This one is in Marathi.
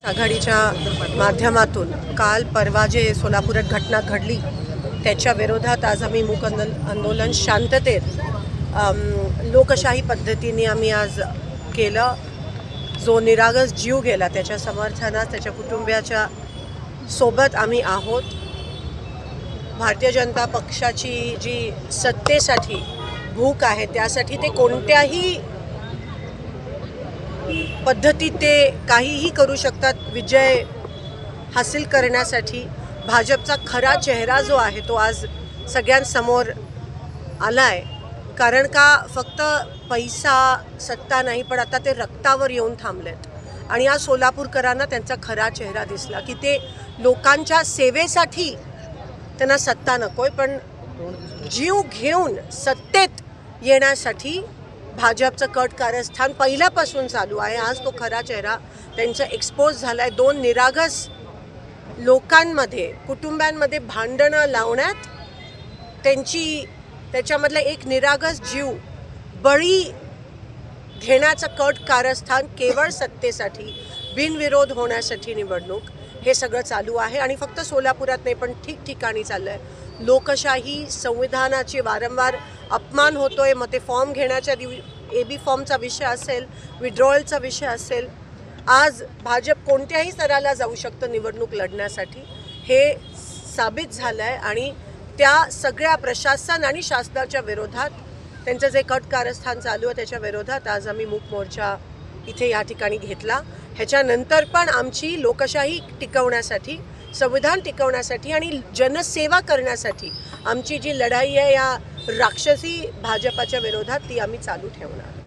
आघाडीच्या माध्यमातून काल परवा जे सोलापुरात घटना घडली त्याच्या विरोधात आज आम्ही मूक आंदोलन शांततेत लोकशाही पद्धतीने आम्ही आज केलं। जो निरागस जीव गेला त्याच्या समर्थनात त्याच्या कुटुंबियाच्या सोबत आम्ही आहोत। भारतीय जनता पक्षाची जी सत्तेसाठी भूक आहे त्यासाठी ते कोणत्याही पद्धतीत ते काहीही करू शकतात। विजय हासिल करण्यासाठी भाजपचा खरा चेहरा जो आहे तो आज सगळ्यांसमोर आलाय। कारण का फक्त पैसा सत्ता नाही पण आता ते रक्तावर येऊन थांबलेत आणि आज सोलापूरकरांना त्यांचा खरा चेहरा दिसला की ते लोकांच्या सेवेसाठी त्यांना सत्ता नकोय पण जीव घेऊन सत्तेत येण्यासाठी भाजपचं कट कारस्थान पहिल्यापासून चालू आहे। आज तो खरा चेहरा त्यांचा एक्सपोज झालाय। दोन निरागस लोकांमध्ये कुटुंबांमध्ये भांडणं लावण्यात त्याच्यामधला एक निरागस जीव बळी घेण्याचं कट कारस्थान केवळ सत्तेसाठी बिनविरोध होण्यासाठी निवडणूक हे सगळं चालू आहे आणि फक्त सोलापुरात नाही पण ठिकठिकाणी चाललंय। लोकशाही संविधानाची वारंवार अपमान होतोय। मग ते फॉर्म घेण्याच्या AB फॉर्मचा विषय असेल, विड्रॉयलचा विषय असेल, आज भाजप कोणत्याही स्तराला जाऊ शकतं निवडणूक लढण्यासाठी हे साबित झालं आहे आणि त्या सगळ्या प्रशासन आणि शासनाच्या विरोधात त्यांचं जे कट कारस्थान चालू आहे त्याच्या विरोधात आज आम्ही मूक मोर्चा इथे या ठिकाणी घेतला। ह्याच्यानंतर पण आमची लोकशाही टिकवण्यासाठी, संविधान टिकवण्यासाठी आणि जनसेवा करण्यासाठी आमची जी लढाई आहे या राक्षसी भाजपाच्या विरोधात ती आम्ही चालू ठेवणार।